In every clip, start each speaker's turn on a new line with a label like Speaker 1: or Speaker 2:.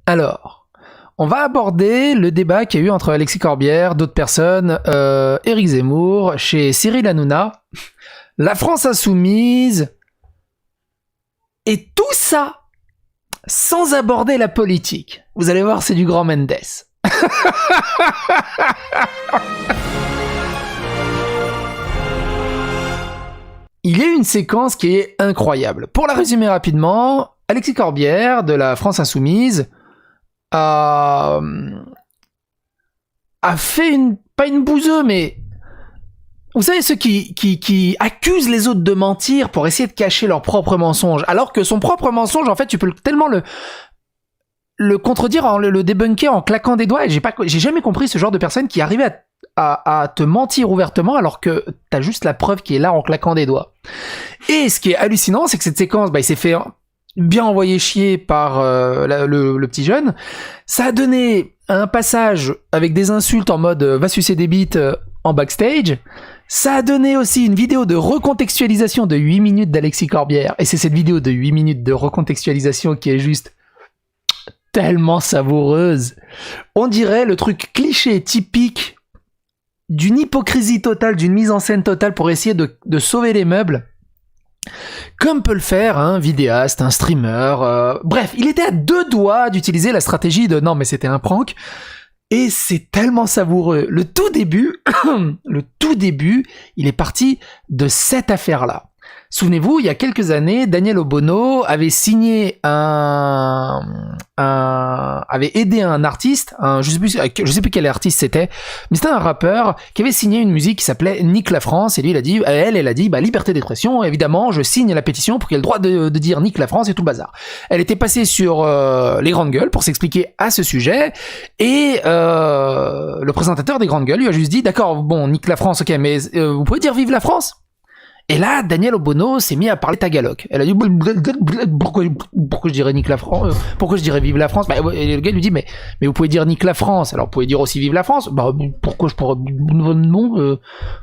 Speaker 1: Alors, on va aborder le débat qu'il y a eu entre Alexis Corbière, d'autres personnes, Éric Zemmour, chez Cyril Hanouna, la France Insoumise, et tout ça sans aborder la politique. Vous allez voir, c'est du grand Mendes. Il y a eu une séquence qui est incroyable. Pour la résumer rapidement, Alexis Corbière de la France Insoumise a fait pas une bouseux, mais vous savez ceux qui accusent les autres de mentir pour essayer de cacher leur propre mensonge, alors que son propre mensonge, en fait, tu peux tellement le contredire, le débunker en claquant des doigts, et j'ai jamais compris ce genre de personne qui arrivait à te mentir ouvertement alors que t'as juste la preuve qui est là en claquant des doigts. Et ce qui est hallucinant, c'est que cette séquence, il s'est fait bien envoyer chier par le petit jeune. Ça a donné un passage avec des insultes en mode va sucer des bites en backstage. Ça a donné aussi une vidéo de recontextualisation de 8 minutes d'Alexis Corbière. Et c'est cette vidéo de 8 minutes de recontextualisation qui est juste tellement savoureuse. On dirait le truc cliché typique d'une hypocrisie totale, d'une mise en scène totale pour essayer de sauver les meubles. Comme peut le faire un vidéaste, un streamer, bref, il était à 2 doigts d'utiliser la stratégie de non mais c'était un prank, et c'est tellement savoureux. Le tout début, il est parti de cette affaire-là. Souvenez-vous, il y a quelques années, Daniel Obono avait signé avait aidé un artiste, je sais plus quel artiste c'était, mais c'était un rappeur qui avait signé une musique qui s'appelait Nique la France, et lui elle a dit liberté d'expression, évidemment, je signe la pétition pour qu'il ait le droit de dire Nique la France et tout le bazar. Elle était passée sur les Grandes Gueules pour s'expliquer à ce sujet, et le présentateur des Grandes Gueules lui a juste dit d'accord, bon, Nique la France, ok, mais vous pouvez dire vive la France? Et là, Daniel Obono s'est mis à parler tagalog. Elle a dit pourquoi je dirais nique la France, pourquoi je dirais vive la France. Et le gars lui dit mais vous pouvez dire nique la France. Alors vous pouvez dire aussi vive la France. Pourquoi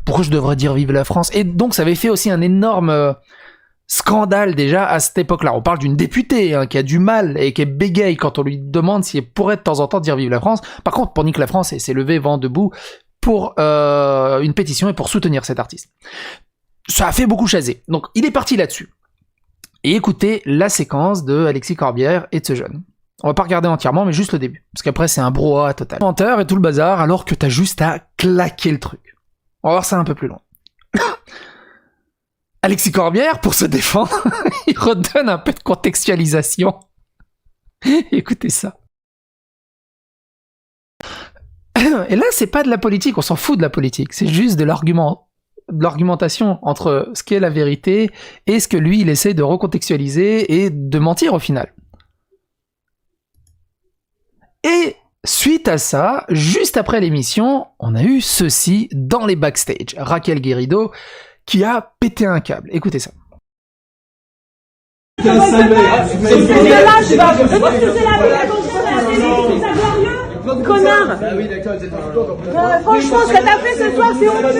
Speaker 1: pourquoi je devrais dire vive la France? Et donc ça avait fait aussi un énorme scandale déjà à cette époque-là. On parle d'une députée qui a du mal et qui est bégaye quand on lui demande si elle pourrait de temps en temps dire vive la France. Par contre, pour nique la France, elle s'est levée vent debout pour une pétition et pour soutenir cet artiste. Ça a fait beaucoup chaser. Donc, il est parti là-dessus. Et écoutez la séquence de Alexis Corbière et de ce jeune. On va pas regarder entièrement, mais juste le début. Parce qu'après, c'est un brouhaha total. Menteur et tout le bazar, alors que t'as juste à claquer le truc. On va voir ça un peu plus loin. Alexis Corbière, pour se défendre, il redonne un peu de contextualisation. Écoutez ça. Et là, c'est pas de la politique, on s'en fout de la politique. C'est juste de l'argumentation entre ce qu'est la vérité et ce que lui il essaie de recontextualiser et de mentir au final. Et suite à ça, juste après l'émission, on a eu ceci dans les backstage. Raquel Guérido qui a pété un câble. Écoutez ça.
Speaker 2: Connard! Franchement, ce que t'as fait ce soir, c'est honteux!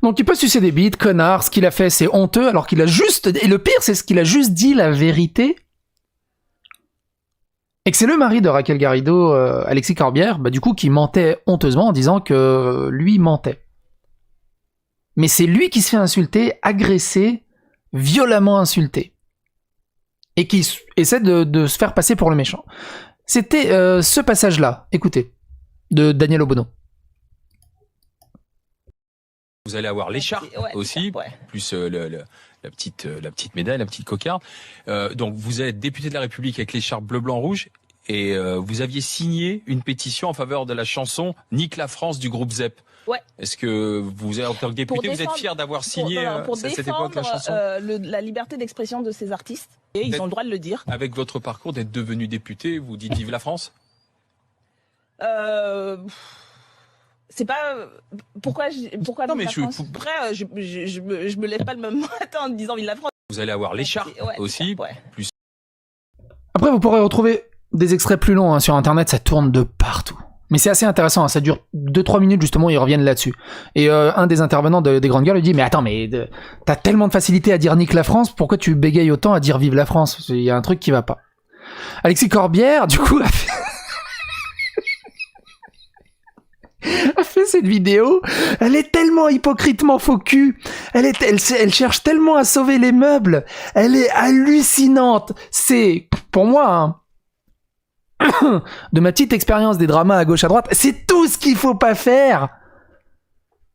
Speaker 1: Donc il peut sucer des bites, connard, ce qu'il a fait c'est honteux, alors qu'il a juste... Et le pire c'est ce qu'il a juste dit la vérité. Et que c'est le mari de Raquel Garrido, Alexis Corbière, du coup qui mentait honteusement en disant que lui mentait. Mais c'est lui qui se fait insulter, agresser, violemment insulter. Et qui essaie de se faire passer pour le méchant. C'était ce passage-là, écoutez, de Daniel Obono.
Speaker 3: Vous allez avoir l'écharpe aussi, plus la petite médaille, la petite cocarde. Donc vous êtes député de la République avec l'écharpe bleu, blanc, rouge, et vous aviez signé une pétition en faveur de la chanson Nique la France du groupe ZEP. Ouais. Est-ce que vous, en tant que député, vous êtes fier d'avoir signé à cette époque la chanson
Speaker 2: la liberté d'expression de ces artistes. Et ils ont le droit de le dire.
Speaker 3: Avec votre parcours d'être devenu député, vous dites vive la France?
Speaker 2: C'est pas pourquoi
Speaker 3: non mais
Speaker 2: je me lève pas le même matin en disant vive la France.
Speaker 3: Vous allez avoir l'écharpe aussi, plus.
Speaker 1: Après vous pourrez retrouver des extraits plus longs sur internet, ça tourne de partout. Mais c'est assez intéressant, hein, ça dure 2-3 minutes justement, ils reviennent là-dessus. Et un des intervenants des Grandes Gueules lui dit « Mais attends, mais t'as tellement de facilité à dire nique la France, pourquoi tu bégayes autant à dire vive la France ?» Il y a un truc qui va pas. Alexis Corbière, du coup, a fait cette vidéo, elle est tellement hypocritement faux cul, elle cherche tellement à sauver les meubles, elle est hallucinante. C'est, pour moi, hein, de ma petite expérience des dramas à gauche à droite, c'est tout ce qu'il faut pas faire.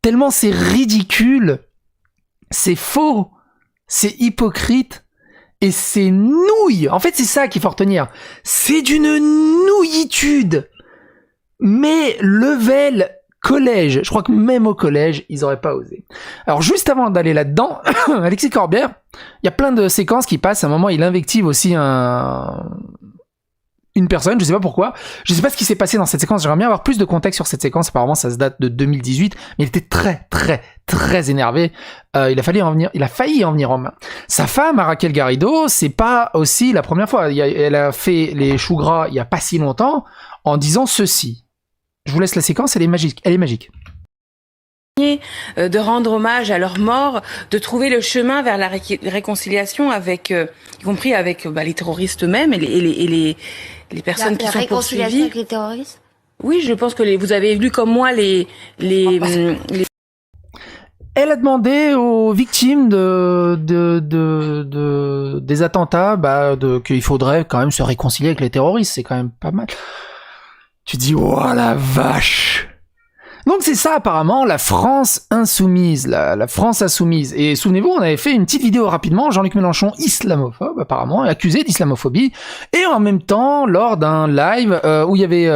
Speaker 1: Tellement c'est ridicule, c'est faux, c'est hypocrite, et c'est nouille. En fait, c'est ça qu'il faut retenir. C'est d'une nouillitude. Mais level collège, je crois que même au collège, ils auraient pas osé. Alors juste avant d'aller là-dedans, Alexis Corbière, il y a plein de séquences qui passent. À un moment, il invective aussi une personne, je sais pas pourquoi. Je sais pas ce qui s'est passé dans cette séquence. J'aimerais bien avoir plus de contexte sur cette séquence. Apparemment, ça se date de 2018, mais il était très énervé. Il a failli en venir en main. Sa femme, Raquel Garrido, c'est pas aussi la première fois. Elle a fait les choux gras il y a pas si longtemps en disant ceci. Je vous laisse la séquence, elle est magique.
Speaker 4: De rendre hommage à leur mort, de trouver le chemin vers la réconciliation avec, y compris avec les terroristes eux-mêmes et les personnes qui sont poursuivies. La réconciliation avec
Speaker 5: les terroristes ?
Speaker 4: Oui, je pense que vous avez lu comme moi les...
Speaker 1: Elle a demandé aux victimes des attentats qu'il faudrait quand même se réconcilier avec les terroristes. C'est quand même pas mal. Tu dis, oh la vache! Donc c'est ça apparemment, la France insoumise, la France insoumise. Et souvenez-vous, on avait fait une petite vidéo rapidement, Jean-Luc Mélenchon, islamophobe apparemment, accusé d'islamophobie. Et en même temps, lors d'un live où il y avait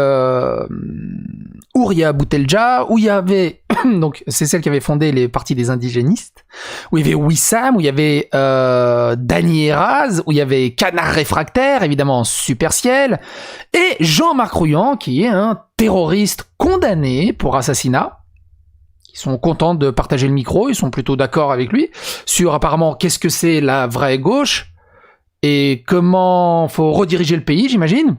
Speaker 1: Ouria Boutelja, où il y avait, donc c'est celle qui avait fondé les partis des indigénistes, où il y avait Wissam, où il y avait Dany Eraz, où il y avait Canard Réfractaire, évidemment Super Ciel, et Jean-Marc Rouillant, qui est un terroriste condamné pour assassinat. Ils sont contents de partager le micro, ils sont plutôt d'accord avec lui, sur apparemment qu'est-ce que c'est la vraie gauche, et comment faut rediriger le pays, j'imagine.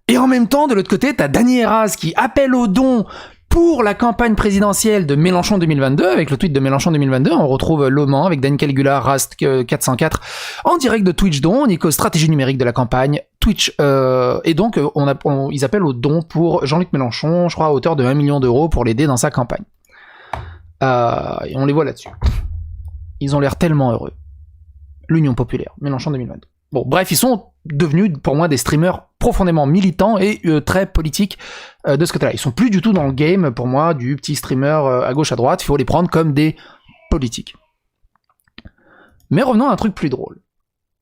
Speaker 1: Et en même temps, de l'autre côté, t'as Dany Eraz qui appelle aux dons pour la campagne présidentielle de Mélenchon 2022, avec le tweet de Mélenchon 2022, on retrouve Loman avec Dan Caligula, Rast 404, en direct de Twitch Don, Nico, stratégie numérique de la campagne, Twitch, et donc ils appellent aux dons pour Jean-Luc Mélenchon, je crois à hauteur de 1 million d'euros pour l'aider dans sa campagne. Et on les voit là-dessus. Ils ont l'air tellement heureux. L'Union Populaire, Mélenchon 2022. Bon, bref, ils sont devenus, pour moi, des streamers profondément militants et très politiques de ce côté-là. Ils sont plus du tout dans le game, pour moi, du petit streamer à gauche, à droite. Il faut les prendre comme des politiques. Mais revenons à un truc plus drôle.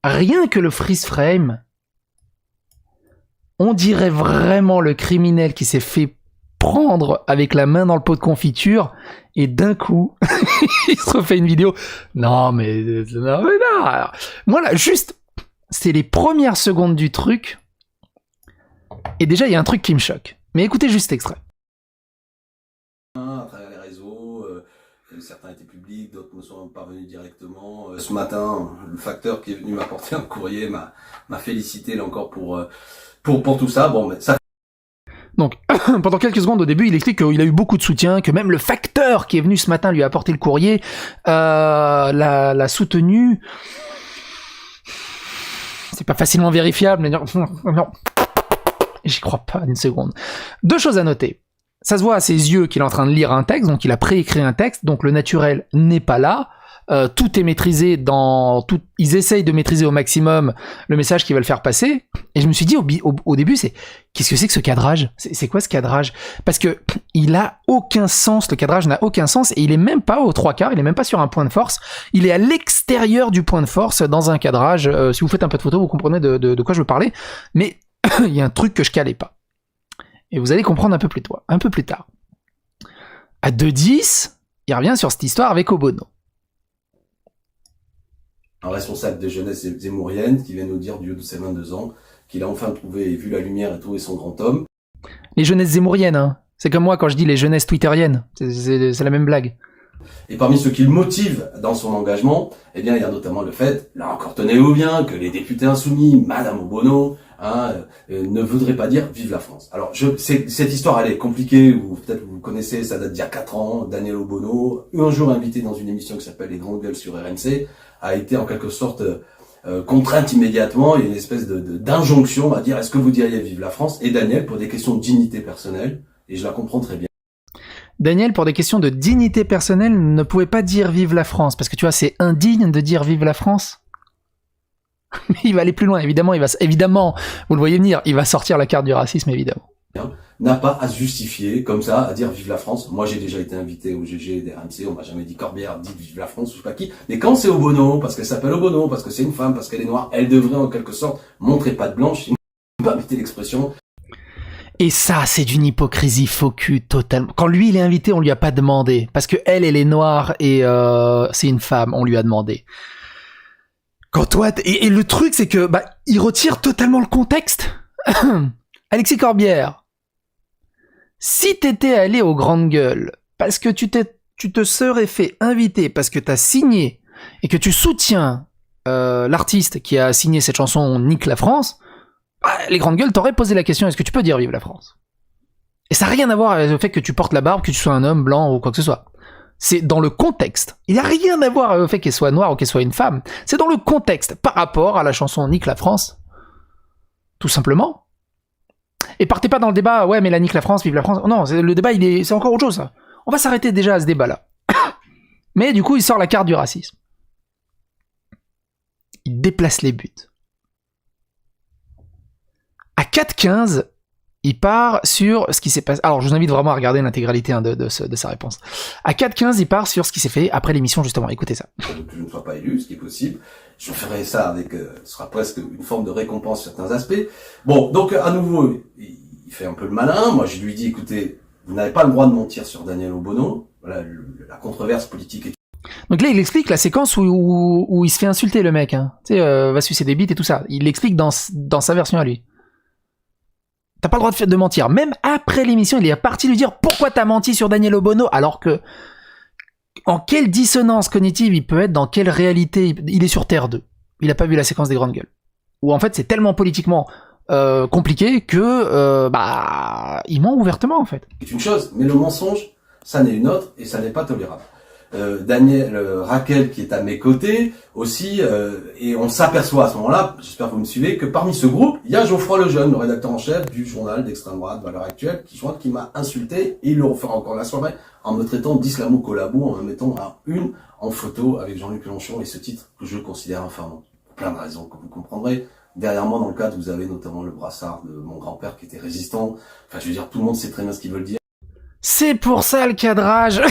Speaker 1: Rien que le freeze frame, on dirait vraiment le criminel qui s'est fait prendre avec la main dans le pot de confiture et d'un coup, il se refait une vidéo. Non, mais non. Alors, moi, là, juste... C'est les premières secondes du truc. Et déjà, il y a un truc qui me choque. Mais écoutez juste l'extrait.
Speaker 6: À travers les réseaux, certains étaient publics, d'autres me sont parvenus directement. Ce matin, le facteur qui est venu m'apporter un courrier m'a félicité là encore pour tout ça. Bon, mais ça. Donc,
Speaker 1: pendant quelques secondes au début, il explique qu'il a eu beaucoup de soutien, que même le facteur qui est venu ce matin lui apporter le courrier l'a soutenu. C'est pas facilement vérifiable, mais non, j'y crois pas une seconde. Deux choses à noter. Ça se voit à ses yeux qu'il est en train de lire un texte, donc il a préécrit un texte, donc le naturel n'est pas là. Tout est maîtrisé ils essayent de maîtriser au maximum le message qu'ils veulent faire passer. Et je me suis dit au début, qu'est-ce que c'est que ce cadrage ? C'est quoi ce cadrage ? Parce que il a aucun sens, le cadrage n'a aucun sens, et il est même pas aux 3/4, il est même pas sur un point de force, il est à l'extérieur du point de force dans un cadrage. Si vous faites un peu de photo, vous comprenez de quoi je veux parler, mais il y a un truc que je calais pas. Et vous allez comprendre un peu plus tard. À 2-10, il revient sur cette histoire avec Obono.
Speaker 6: Un responsable des jeunesses zémouriennes qui vient nous dire du haut de ses 22 ans qu'il a enfin trouvé et vu la lumière et trouvé son grand homme.
Speaker 1: Les jeunesses zémouriennes, hein. C'est comme moi quand je dis les jeunesses twitteriennes. C'est la même blague.
Speaker 6: Et parmi ceux qui le motivent dans son engagement, eh bien, il y a notamment le fait, là encore tenez-vous bien, que les députés insoumis, Madame Obono, ne voudraient pas dire vive la France. Alors, cette histoire, elle est compliquée, ou peut-être vous connaissez, ça date d'il y a 4 ans, Daniel Obono, un jour invité dans une émission qui s'appelle Les Grandes Gueules sur RMC, a été en quelque sorte contrainte immédiatement, il y a une espèce d'injonction à dire est-ce que vous diriez vive la France, et Daniel, pour des questions de dignité personnelle, et je la comprends très bien.
Speaker 1: Daniel, pour des questions de dignité personnelle, ne pouvait pas dire vive la France, parce que tu vois, c'est indigne de dire vive la France. Mais il va aller plus loin, évidemment, vous le voyez venir, il va sortir la carte du racisme, évidemment.
Speaker 6: N'a pas à se justifier comme ça, à dire vive la France. Moi, j'ai déjà été invité au GG des RMC, on m'a jamais dit Corbière, dit vive la France, ou je sais pas qui. Mais quand c'est Obono, parce qu'elle s'appelle Obono, parce que c'est une femme, parce qu'elle est noire, elle devrait en quelque sorte montrer patte blanche, pas mettez l'expression.
Speaker 1: Et ça, c'est d'une hypocrisie faux cul totalement. Quand lui, il est invité, on lui a pas demandé. Parce que elle est noire et c'est une femme, on lui a demandé. Quand toi, et le truc, c'est que il retire totalement le contexte. Alexis Corbière, si t'étais allé aux Grandes Gueules, parce que tu te serais fait inviter, parce que t'as signé, et que tu soutiens l'artiste qui a signé cette chanson Nique la France, les Grandes Gueules t'auraient posé la question est-ce que tu peux dire vive la France? Et ça n'a rien à voir avec le fait que tu portes la barbe, que tu sois un homme blanc ou quoi que ce soit. C'est dans le contexte. Il n'y a rien à voir avec le fait qu'elle soit noire ou qu'elle soit une femme. C'est dans le contexte par rapport à la chanson Nique la France. Tout simplement. Et partez pas dans le débat ouais mais la Nique la France, vive la France. Non, le débat c'est encore autre chose ça. On va s'arrêter déjà à ce débat-là. Mais du coup il sort la carte du racisme. Il déplace les buts. À 4-15, il part sur ce qui s'est passé. Alors, je vous invite vraiment à regarder l'intégralité de sa réponse. À 4-15, il part sur ce qui s'est fait après l'émission, justement. Écoutez ça.
Speaker 6: Que je ne sois pas élu, ce qui est possible. Je ferai ça avec, ce sera presque une forme de récompense sur certains aspects. Bon, donc, à nouveau, il fait un peu le malin. Moi, je lui dis, écoutez, vous n'avez pas le droit de mentir sur Daniel Obono. Voilà, la controverse politique est...
Speaker 1: Donc là, il explique la séquence où il se fait insulter, le mec. Hein. Tu sais, va sucer des bites et tout ça. Il l'explique dans sa version à lui. T'as pas le droit de mentir. Même après l'émission, il est parti lui dire pourquoi t'as menti sur Daniel Obono, alors que en quelle dissonance cognitive il peut être, dans quelle réalité il est sur Terre 2. Il a pas vu la séquence des Grandes Gueules. Où en fait c'est tellement politiquement compliqué que il ment ouvertement en fait.
Speaker 6: C'est une chose, mais le mensonge, ça n'est une autre et ça n'est pas tolérable. Raquel qui est à mes côtés aussi, et on s'aperçoit à ce moment-là, j'espère que vous me suivez, que parmi ce groupe, il y a Geoffroy Lejeune, le rédacteur en chef du journal d'extrême droite Valeurs Actuelles, qui m'a insulté, et il le refera encore la soirée, en me traitant d'islamo-collabo, en me mettant en photo avec Jean-Luc Mélenchon, et ce titre que je considère infamant. Pour plein de raisons que vous comprendrez. Derrière moi, dans le cadre, vous avez notamment le brassard de mon grand-père qui était résistant. Enfin, je veux dire, tout le monde sait très bien ce qu'ils veulent dire.
Speaker 1: C'est pour ça le cadrage.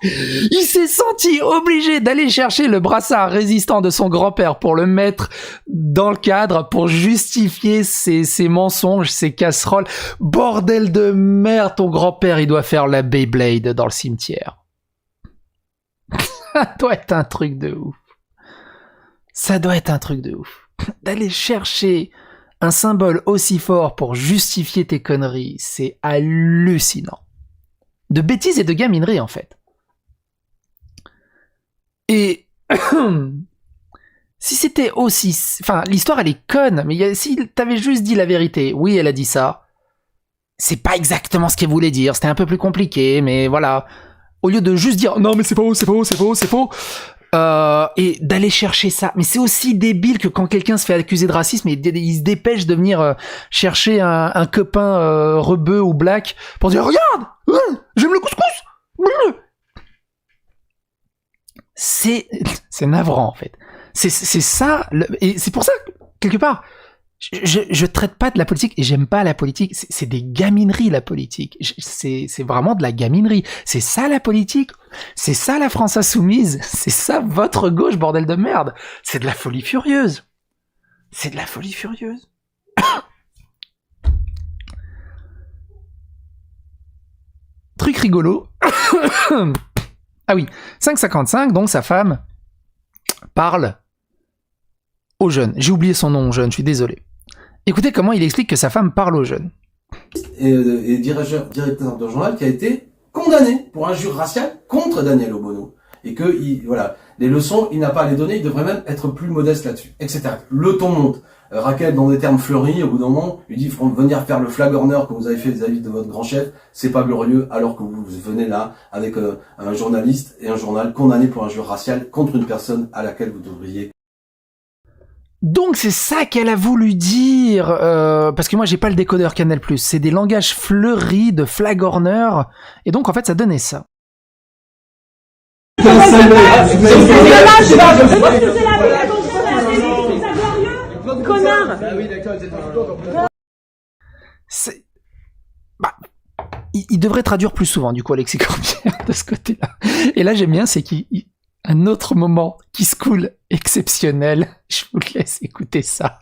Speaker 1: Il s'est senti obligé d'aller chercher le brassard résistant de son grand-père pour le mettre dans le cadre, pour justifier ses mensonges, ses casseroles. Bordel de merde, ton grand-père, il doit faire la Beyblade dans le cimetière. Ça doit être un truc de ouf. Ça doit être un truc de ouf. D'aller chercher un symbole aussi fort pour justifier tes conneries, c'est hallucinant. De bêtises et de gaminerie, en fait. Et si c'était aussi... Enfin, l'histoire, elle est conne, mais si t'avais juste dit la vérité, oui, elle a dit ça, c'est pas exactement ce qu'elle voulait dire, c'était un peu plus compliqué, mais voilà. Au lieu de juste dire « Non, mais c'est faux, c'est faux, c'est faux, c'est faux », et d'aller chercher ça. Mais c'est aussi débile que quand quelqu'un se fait accuser de racisme, il se dépêche de venir chercher un copain rebeu ou black pour dire « Regarde, j'aime le couscous !» C'est navrant, en fait. C'est ça, et c'est pour ça, quelque part, je traite pas de la politique, et j'aime pas la politique, c'est des gamineries, la politique. C'est vraiment de la gaminerie. C'est ça, la politique. C'est ça, la France insoumise. C'est ça, votre gauche, bordel de merde. C'est de la folie furieuse. C'est de la folie furieuse. Truc rigolo. Ah oui, 5,55, donc sa femme parle aux jeunes. J'ai oublié son nom, jeune, je suis désolé. Écoutez comment il explique que sa femme parle aux jeunes.
Speaker 6: et directeur de journal qui a été condamné pour injure raciale contre Daniel Obono. Et que, voilà, les leçons, il n'a pas à les donner, il devrait même être plus modeste là-dessus, etc. Le ton monte. Raquel, dans des termes fleuris, au bout d'un moment, lui dit, venir faire le flag honneur que vous avez fait vis-à-vis de votre grand chef, c'est pas glorieux, alors que vous venez là avec un journaliste et un journal condamné pour injure raciale contre une personne à laquelle vous devriez.
Speaker 1: Donc c'est ça qu'elle a voulu dire, parce que moi j'ai pas le décodeur Canal+, c'est des langages fleuris de flag Horner, et donc en fait ça donnait ça. C'est... Bah, il devrait traduire plus souvent, du coup, Alexis Corbière, de ce côté-là. Et là, j'aime bien, c'est un autre moment qui se coule exceptionnel. Je vous laisse écouter ça.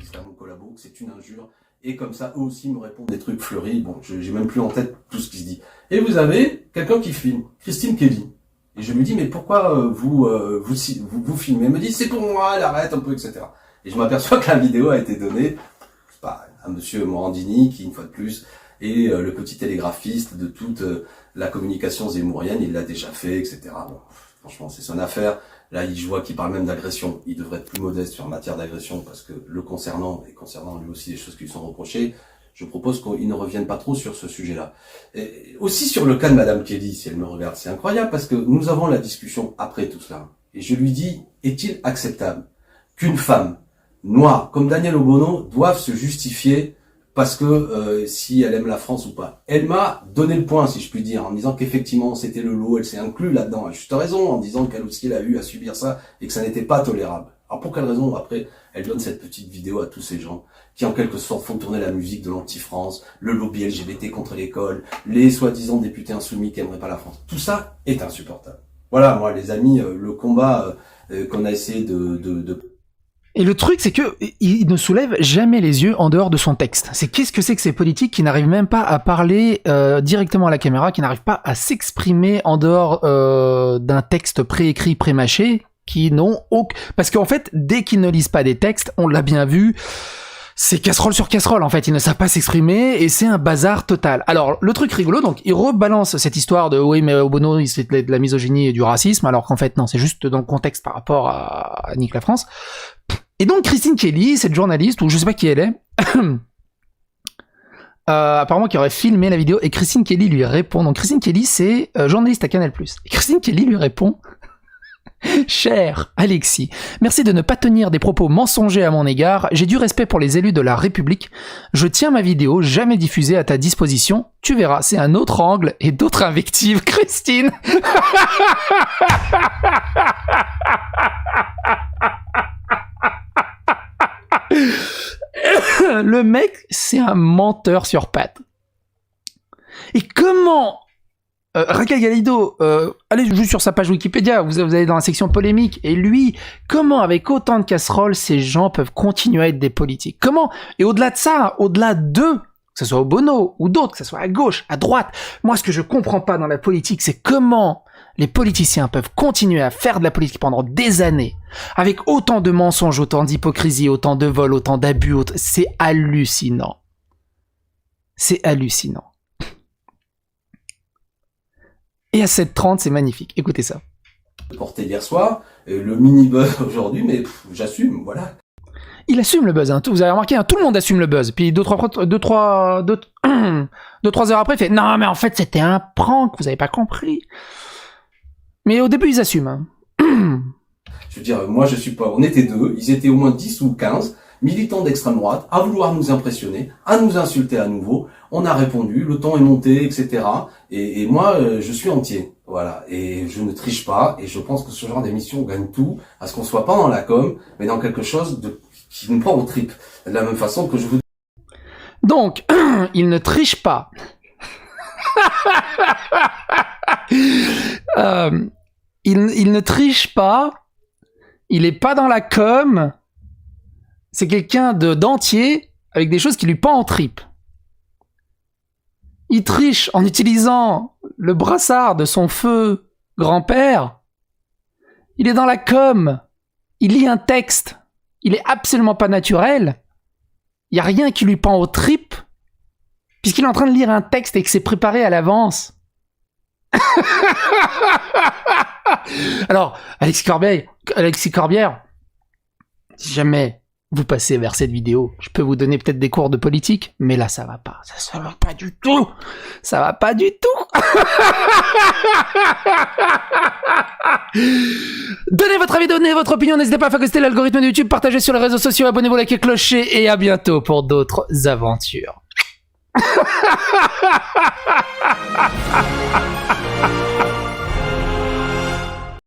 Speaker 6: C'est à mon collabo que c'est une injure. Et comme ça, eux aussi me répondent des trucs fleuris. Bon, j'ai même plus en tête tout ce qui se dit. Et vous avez quelqu'un qui filme, Christine Kelly. Et je lui dis, mais pourquoi vous filmez? Elle me dit, c'est pour moi, elle arrête un peu, etc. Et je m'aperçois que la vidéo a été donnée à monsieur Morandini, qui, une fois de plus, est le petit télégraphiste de toute la communication zémourienne. Il l'a déjà fait, etc. Bon, franchement, c'est son affaire. Là, je vois qu'il parle même d'agression. Il devrait être plus modeste en matière d'agression, parce que le concernant, et concernant lui aussi les choses qui lui sont reprochées, je propose qu'il ne revienne pas trop sur ce sujet-là. Et aussi sur le cas de Madame Kelly, si elle me regarde, c'est incroyable, parce que nous avons la discussion après tout cela. Et je lui dis, est-il acceptable qu'une femme noire comme Daniel Obono doive se justifier parce que si elle aime la France ou pas? Elle m'a donné le point, si je puis dire, en disant qu'effectivement c'était le lot, elle s'est inclue là-dedans, à juste raison, en disant qu'elle aussi elle a eu à subir ça et que ça n'était pas tolérable. Alors pour quelle raison après elle donne cette petite vidéo à tous ces gens qui en quelque sorte font tourner la musique de l'anti-France, le lobby LGBT contre l'école, les soi-disant députés insoumis qui aimeraient pas la France? Tout ça est insupportable. Voilà, moi les amis, le combat qu'on a essayé de...
Speaker 1: Et le truc, c'est que il ne soulève jamais les yeux en dehors de son texte. C'est qu'est-ce que c'est que ces politiques qui n'arrivent même pas à parler directement à la caméra, qui n'arrivent pas à s'exprimer en dehors d'un texte préécrit, prémâché, qui n'ont aucun... Parce qu'en fait, dès qu'ils ne lisent pas des textes, on l'a bien vu, c'est casserole sur casserole, en fait. Ils ne savent pas s'exprimer et c'est un bazar total. Alors, le truc rigolo, donc, il rebalance cette histoire de oui, mais Obono, c'est de la misogynie et du racisme, alors qu'en fait, non, c'est juste dans le contexte par rapport à Nique la France. Et donc, Christine Kelly, cette journaliste, ou je sais pas qui elle est, apparemment qui aurait filmé la vidéo, et Christine Kelly lui répond. Donc, Christine Kelly, c'est journaliste à Canal+. Et Christine Kelly lui répond: cher Alexis, merci de ne pas tenir des propos mensongers à mon égard. J'ai du respect pour les élus de la République. Je tiens ma vidéo jamais diffusée à ta disposition. Tu verras, c'est un autre angle et d'autres invectives. Christine. Le mec, c'est un menteur sur pattes. Et comment Raquel Galido, allez juste sur sa page Wikipédia, vous allez dans la section polémique, et lui, comment avec autant de casseroles, ces gens peuvent continuer à être des politiques? Comment? Et au-delà de ça, au-delà d'eux, que ce soit Obono ou d'autres, que ce soit à gauche, à droite, moi ce que je comprends pas dans la politique, c'est comment les politiciens peuvent continuer à faire de la politique pendant des années, avec autant de mensonges, autant d'hypocrisie, autant de vols, autant d'abus, c'est hallucinant. C'est hallucinant. Et à 7h30, c'est magnifique. Écoutez ça.
Speaker 6: Porté hier soir, le mini-buzz aujourd'hui, mais j'assume, voilà.
Speaker 1: Il assume le buzz, hein. Vous avez remarqué, hein, tout le monde assume le buzz. Puis 2-3 heures après, il fait « Non, mais en fait, c'était un prank, vous avez pas compris. » Mais au début, ils assument. Hein.
Speaker 6: Je veux dire, moi, je suis pas... On était deux, ils étaient au moins 10 ou 15, militants d'extrême droite, à vouloir nous impressionner, à nous insulter à nouveau. On a répondu, le ton est monté, etc. Et moi, je suis entier. Voilà. Et je ne triche pas. Et je pense que ce genre d'émission gagne tout à ce qu'on soit pas dans la com, mais dans quelque chose qui nous prend aux tripes. De la même façon que je vous...
Speaker 1: Donc, il ne triche pas. Il ne triche pas. Il est pas dans la com. C'est quelqu'un d'entier avec des choses qui lui pendent en tripes. Il triche en utilisant le brassard de son feu grand-père. Il est dans la com. Il lit un texte. Il est absolument pas naturel. Il y a rien qui lui pend aux tripes. puisqu'il est en train de lire un texte et que c'est préparé à l'avance. Alors, Alexis Corbière, si jamais vous passez vers cette vidéo, je peux vous donner peut-être des cours de politique, mais là, ça va pas. Ça va pas du tout. Ça va pas du tout. Donnez votre avis, donnez votre opinion, n'hésitez pas à phagocyter l'algorithme de YouTube, partagez sur les réseaux sociaux, abonnez-vous, likez, clocher, et à bientôt pour d'autres aventures.